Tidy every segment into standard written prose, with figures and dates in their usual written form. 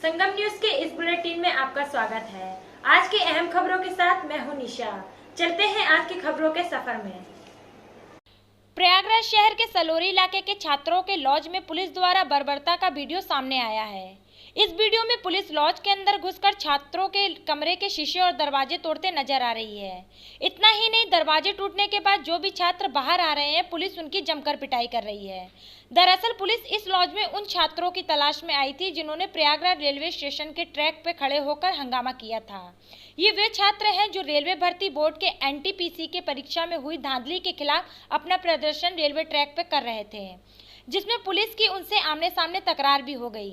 संगम news के इस bulletin में आपका स्वागत है। आज की अहम खबरों के साथ मैं हूं निशा। चलते हैं आज की खबरों के सफर में। प्रयागराज शहर के सलोरी इलाके के छात्रों के लॉज में पुलिस द्वारा बर्बरता का वीडियो सामने आया है। इस वीडियो में पुलिस लॉज के अंदर घुसकर छात्रों के कमरे के शीशे और दरवाजे तोड़ते नजर आ रही है। इतना ही नहीं, दरवाजे टूटने के बाद जो भी छात्र बाहर आ रहे हैं, पुलिस उनकी जमकर पिटाई कर रही है। दरअसल पुलिस इस लॉज में उन छात्रों की तलाश में आई थी जिन्होंने प्रयागराज रेलवे स्टेशन के ट्रैक पर खड़े होकर हंगामा किया था। ये वे छात्र हैं जो रेलवे भर्ती बोर्ड के एनटीपीसी के परीक्षा में हुई धांधली के खिलाफ अपना प्रदर्शन रेलवे ट्रैक पर कर रहे थे, जिसमें पुलिस की उनसे आमने सामने तकरार भी हो गई।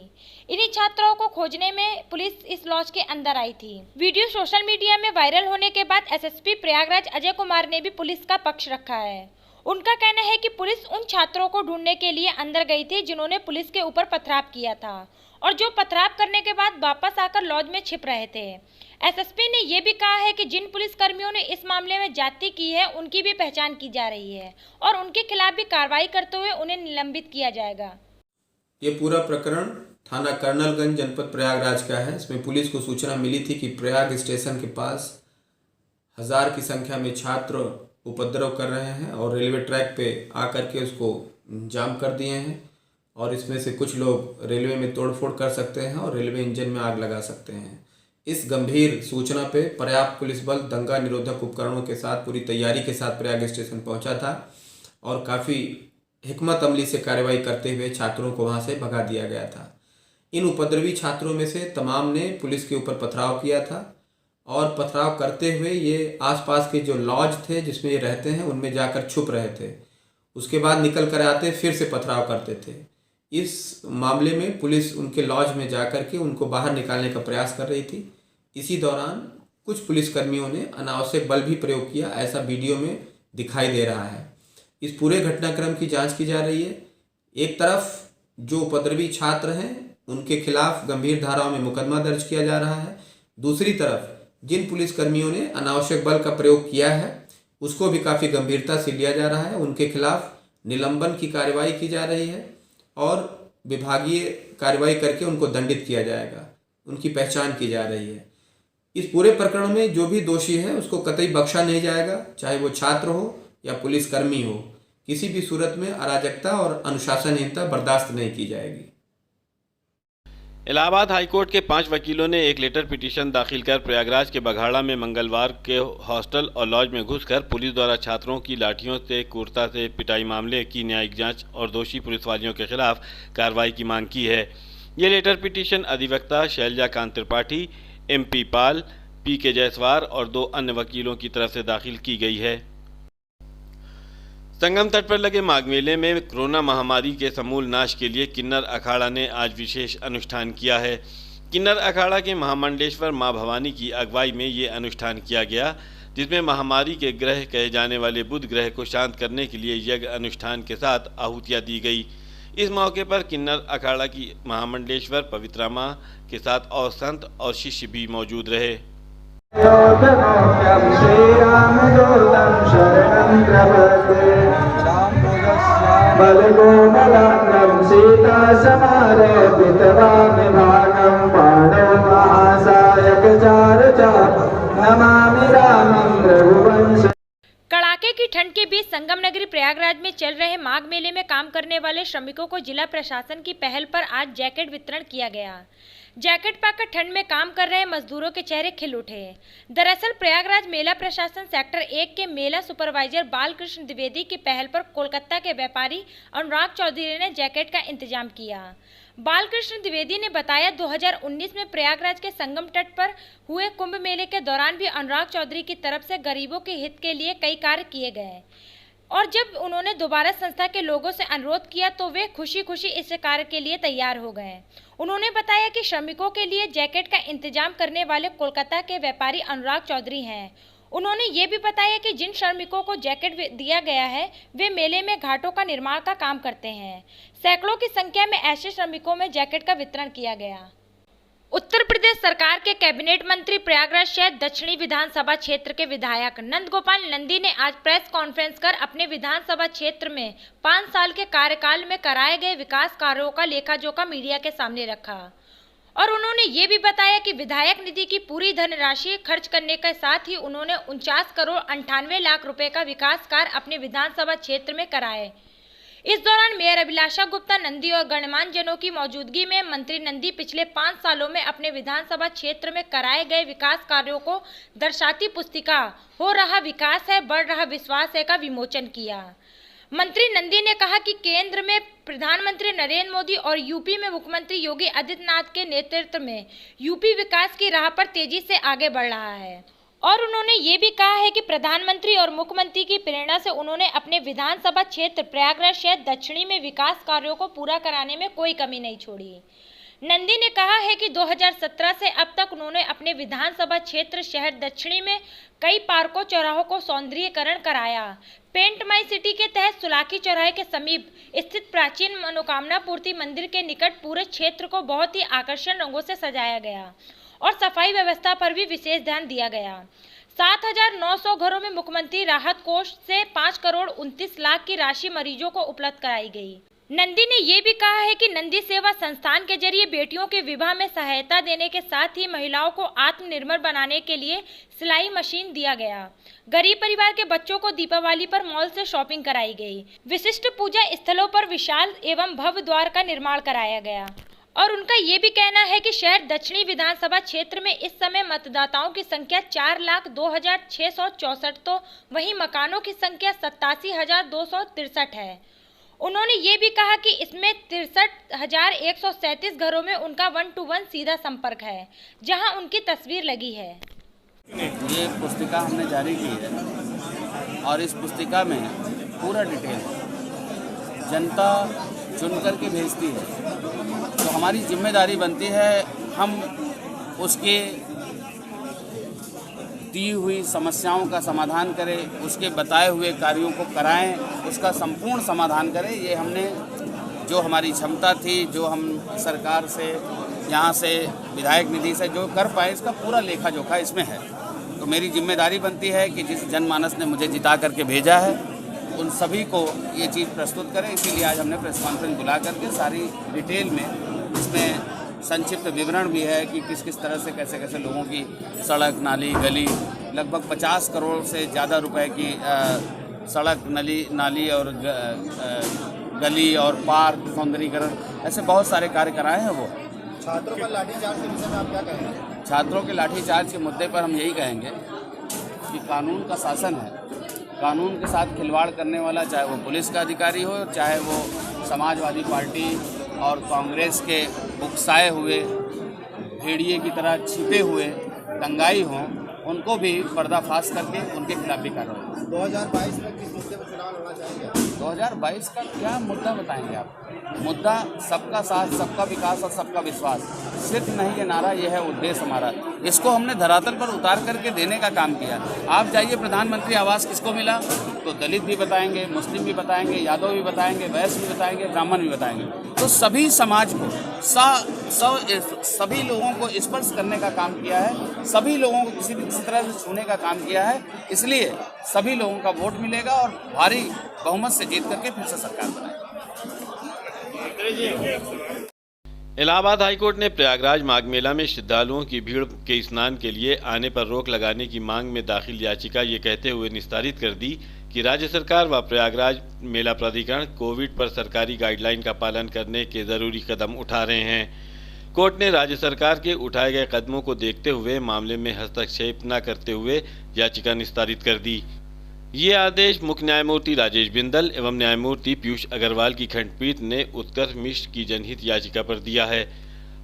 इन्हीं छात्रों को खोजने में पुलिस इस लॉज के अंदर आई थी। वीडियो सोशल मीडिया में वायरल होने के बाद एसएसपी प्रयागराज अजय कुमार ने भी पुलिस का पक्ष रखा है। उनका कहना है कि पुलिस उन छात्रों को ढूंढने के लिए अंदर गई थी जिन्होंने पुलिस के ऊपर पथराव किया था और जो पथराव करने के बाद वापस आकर लॉज में छिप रहे थे। एसएसपी ने यह भी कहा है कि जिन पुलिसकर्मियों ने इस मामले में ज्यादती की है, उनकी भी पहचान की जा रही है और उनके खिलाफ भी कार्रवाई करते हुए उन्हें निलंबित किया जाएगा। ये पूरा प्रकरण थाना कर्नलगंज जनपद प्रयागराज का है। इसमें पुलिस को सूचना मिली थी कि प्रयाग स्टेशन के पास 1000 की संख्या में छात्र उपद्रव कर रहे हैं और रेलवे ट्रैक पे आकर के उसको जाम कर दिए हैं और इसमें से कुछ लोग रेलवे में तोड़फोड़ कर सकते हैं और रेलवे इंजन में आग लगा सकते हैं। इस गंभीर सूचना पे पर्याप्त पुलिस बल दंगा निरोधक उपकरणों के साथ पूरी तैयारी के साथ प्रयाग स्टेशन पहुंचा था और काफ़ी हिकमत अमली से कार्रवाई करते हुए छात्रों को वहां से भगा दिया गया था। इन उपद्रवी छात्रों में से तमाम ने पुलिस के ऊपर पथराव किया था और पथराव करते हुए ये आसपास के जो लॉज थे जिसमें ये रहते हैं उनमें जाकर छुप रहे थे। उसके बाद निकल कर आते फिर से पथराव करते थे। इस मामले में पुलिस उनके लॉज में जाकर के उनको बाहर निकालने का प्रयास कर रही थी। इसी दौरान कुछ पुलिसकर्मियों ने अनावश्यक बल भी प्रयोग किया, ऐसा वीडियो में दिखाई दे रहा है। इस पूरे घटनाक्रम की जांच की जा रही है। एक तरफ जो उपद्रवी छात्र हैं उनके खिलाफ गंभीर धाराओं में मुकदमा दर्ज किया जा रहा है, दूसरी तरफ जिन पुलिसकर्मियों ने अनावश्यक बल का प्रयोग किया है उसको भी काफ़ी गंभीरता से लिया जा रहा है। उनके खिलाफ निलंबन की कार्रवाई की जा रही है और विभागीय कार्रवाई करके उनको दंडित किया जाएगा, उनकी पहचान की जा रही है। इस पूरे प्रकरण में जो भी दोषी है उसको कतई बख्शा नहीं जाएगा, चाहे वो छात्र हो या पुलिसकर्मी हो। किसी भी सूरत में अराजकता और अनुशासनहीनता बर्दाश्त नहीं की जाएगी। इलाहाबाद हाईकोर्ट के 5 वकीलों ने एक लेटर पिटीशन दाखिल कर प्रयागराज के बघाड़ा में मंगलवार के हॉस्टल और लॉज में घुसकर पुलिस द्वारा छात्रों की लाठियों से क्रूरता से पिटाई मामले की न्यायिक जांच और दोषी पुलिसवालियों के खिलाफ कार्रवाई की मांग की है। ये लेटर पिटीशन अधिवक्ता शैलजाकांत त्रिपाठी, MP पाल, PK जायसवाल और 2 अन्य वकीलों की तरफ से दाखिल की गई है। संगम तट पर लगे माघ मेले में कोरोना महामारी के समूल नाश के लिए किन्नर अखाड़ा ने आज विशेष अनुष्ठान किया है। किन्नर अखाड़ा के महामंडलेश्वर मां भवानी की अगुवाई में ये अनुष्ठान किया गया, जिसमें महामारी के ग्रह कहे जाने वाले बुध ग्रह को शांत करने के लिए यज्ञ अनुष्ठान के साथ आहुतियाँ दी गई। इस मौके पर किन्नर अखाड़ा की महामंडलेश्वर पवित्रा मां के साथ और संत और शिष्य भी मौजूद रहे। कड़ाके की ठंड के बीच संगम नगरी प्रयागराज में चल रहे माघ मेले में काम करने वाले श्रमिकों को जिला प्रशासन की पहल पर आज जैकेट वितरण किया गया। जैकेट पाकर ठंड में काम कर रहे मजदूरों के चेहरे खिल उठे। दरअसल प्रयागराज मेला प्रशासन सेक्टर 1 के मेला सुपरवाइजर बालकृष्ण द्विवेदी की पहल पर कोलकाता के व्यापारी अनुराग चौधरी ने जैकेट का इंतजाम किया। बालकृष्ण द्विवेदी ने बताया, 2019 में प्रयागराज के संगम तट पर हुए कुंभ मेले के दौरान भी अनुराग चौधरी की तरफ से गरीबों के हित के लिए कई कार्य किए गए और जब उन्होंने दोबारा संस्था के लोगों से अनुरोध किया तो वे खुशी खुशी इस कार्य के लिए तैयार हो गए। उन्होंने बताया कि श्रमिकों के लिए जैकेट का इंतजाम करने वाले कोलकाता के व्यापारी अनुराग चौधरी हैं। उन्होंने ये भी बताया कि जिन श्रमिकों को जैकेट दिया गया है वे मेले में घाटों का निर्माण का काम करते हैं। सैकड़ों की संख्या में ऐसे श्रमिकों में जैकेट का वितरण किया गया। उत्तर प्रदेश सरकार के कैबिनेट मंत्री प्रयागराज शहर दक्षिणी विधानसभा क्षेत्र के विधायक नंदगोपाल नंदी ने आज प्रेस कॉन्फ्रेंस कर अपने विधानसभा क्षेत्र में 5 साल के कार्यकाल में कराए गए विकास कार्यों का लेखा जोखा मीडिया के सामने रखा। और उन्होंने ये भी बताया कि विधायक निधि की पूरी धनराशि खर्च करने के साथ ही उन्होंने 49 करोड़ 98 लाख रुपए का विकास कार्य अपने विधानसभा क्षेत्र में कराए। इस दौरान मेयर अभिलाषा गुप्ता नंदी और गणमान्य जनों की मौजूदगी में मंत्री नंदी पिछले 5 सालों में अपने विधानसभा क्षेत्र में कराए गए विकास कार्यों को दर्शाती पुस्तिका हो रहा विकास है, बढ़ रहा विश्वास है का विमोचन किया। मंत्री नंदी ने कहा कि केंद्र में प्रधानमंत्री नरेंद्र मोदी और यूपी में मुख्यमंत्री योगी आदित्यनाथ के नेतृत्व में यूपी विकास की राह पर तेजी से आगे बढ़ रहा है और उन्होंने ये भी कहा है कि प्रधानमंत्री और मुख्यमंत्री की प्रेरणा से उन्होंने अपने विधानसभा क्षेत्र प्रयागराज शहर दक्षिणी में विकास कार्यों को पूरा कराने में कोई कमी नहीं छोड़ी। नंदी ने कहा है कि 2017 से अब तक उन्होंने अपने विधानसभा क्षेत्र शहर दक्षिणी में कई पार्कों चौराहों को सौंदर्यीकरण कराया। पेंट माई सिटी के तहत सुलाखी चौराहे के समीप स्थित प्राचीन मनोकामना पूर्ति मंदिर के निकट पूरे क्षेत्र को बहुत ही आकर्षक रंगों से सजाया गया और सफाई व्यवस्था पर भी विशेष ध्यान दिया गया। 7,900 घरों में मुख्यमंत्री राहत कोष से 5 करोड़ 29 लाख की राशि मरीजों को उपलब्ध कराई गई। नंदी ने ये भी कहा है कि नंदी सेवा संस्थान के जरिए बेटियों के विवाह में सहायता देने के साथ ही महिलाओं को आत्मनिर्भर बनाने के लिए सिलाई मशीन दिया गया। गरीब परिवार के बच्चों को दीपावली पर मॉल से शॉपिंग कराई गई। विशिष्ट पूजा स्थलों पर विशाल एवं भव्य द्वार का निर्माण कराया गया और उनका ये भी कहना है कि शहर दक्षिणी विधानसभा क्षेत्र में इस समय मतदाताओं की संख्या 4,02,664 तो वहीं मकानों की संख्या 87,263 है। उन्होंने ये भी कहा कि इसमें 63,137 घरों में उनका 1-to-1 सीधा संपर्क है, जहां उनकी तस्वीर लगी है। ये पुस्तिका हमने जारी की है और इस पुस्तिका में पूरा डिटेल जनता चुन कर के भेजती है, तो हमारी जिम्मेदारी बनती है हम उसके दी हुई समस्याओं का समाधान करें, उसके बताए हुए कार्यों को कराएं, उसका संपूर्ण समाधान करें। ये हमने जो हमारी क्षमता थी, जो हम सरकार से यहाँ से विधायक निधि से जो कर पाए, इसका पूरा लेखा जोखा इसमें है। तो मेरी जिम्मेदारी बनती है कि जिस जनमानस ने मुझे जिता करके भेजा है उन सभी को ये चीज़ प्रस्तुत करें। इसीलिए आज हमने प्रेस कॉन्फ्रेंस बुला करके सारी डिटेल में इसमें संक्षिप्त विवरण भी है कि किस किस तरह से कैसे कैसे लोगों की सड़क, नाली, गली, लगभग 50 करोड़ से ज़्यादा रुपए की सड़क, नाली और गली और पार्क सौंदर्यीकरण, ऐसे बहुत सारे कार्य कराए हैं। वो छात्रों का लाठीचार्ज के विषय में आप क्या कहेंगे? छात्रों के लाठीचार्ज के मुद्दे पर हम यही कहेंगे कि कानून का शासन है, कानून के साथ खिलवाड़ करने वाला, चाहे वो पुलिस का अधिकारी हो, चाहे वो समाजवादी पार्टी और कांग्रेस के उकसाए हुए भेड़िए की तरह छिपे हुए दंगाई हों, उनको भी पर्दाफाश करके उनके खिलाफ भी कार्रवाई। 2022 में किस मुद्दे पर चुनाव लड़ना चाहेंगे? 2022 का क्या मुद्दा बताएंगे आप? मुद्दा सबका साथ, सबका विकास और सबका विश्वास। सिर्फ नहीं ये नारा, ये है उद्देश्य हमारा। इसको हमने धरातल पर उतार करके देने का काम किया। आप जाइए, प्रधानमंत्री आवास किसको मिला तो दलित भी बताएंगे, मुस्लिम भी बताएंगे, यादव भी बताएंगे, वैश्य भी बताएंगे, ब्राह्मण भी बताएंगे। तो सभी समाज को सभी लोगों को स्पर्श करने का काम किया है, सभी लोगों को किसी न किसी तरह से छूने का काम किया है। इसलिए सभी लोगों का वोट मिलेगा और भारी बहुमत से जीत करके फिर से सरकार बनाएगी। इलाहाबाद हाईकोर्ट ने प्रयागराज माघ मेला में श्रद्धालुओं की भीड़ के स्नान के लिए आने पर रोक लगाने की मांग में दाखिल याचिका ये कहते हुए निस्तारित कर दी कि राज्य सरकार व प्रयागराज मेला प्राधिकरण कोविड पर सरकारी गाइडलाइन का पालन करने के जरूरी कदम उठा रहे हैं। कोर्ट ने राज्य सरकार के उठाए गए कदमों को देखते हुए मामले में हस्तक्षेप न करते हुए याचिका निस्तारित कर दी। ये आदेश मुख्य न्यायमूर्ति राजेश बिंदल एवं न्यायमूर्ति पीयूष अग्रवाल की खंडपीठ ने उत्कर्ष मिश्र की जनहित याचिका पर दिया है।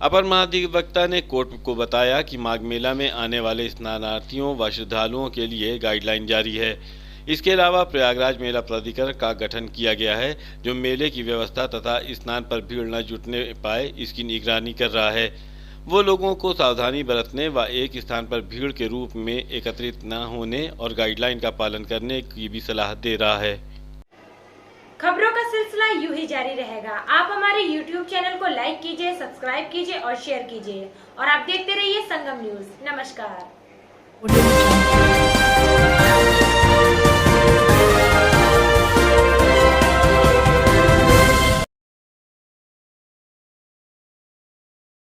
अपर महाधिवक्ता ने कोर्ट को बताया कि माघ मेला में आने वाले स्नानार्थियों व श्रद्धालुओं के लिए गाइडलाइन जारी है। इसके अलावा प्रयागराज मेला प्राधिकरण का गठन किया गया है, जो मेले की व्यवस्था तथा स्नान पर भीड़ न जुटने पाए इसकी निगरानी कर रहा है। वो लोगों को सावधानी बरतने व एक स्थान पर भीड़ के रूप में एकत्रित न होने और गाइडलाइन का पालन करने की भी सलाह दे रहा है। खबरों का सिलसिला यूं ही जारी रहेगा। आप हमारे YouTube चैनल को लाइक कीजिए, सब्सक्राइब कीजिए और शेयर कीजिए और आप देखते रहिए संगम न्यूज। नमस्कार।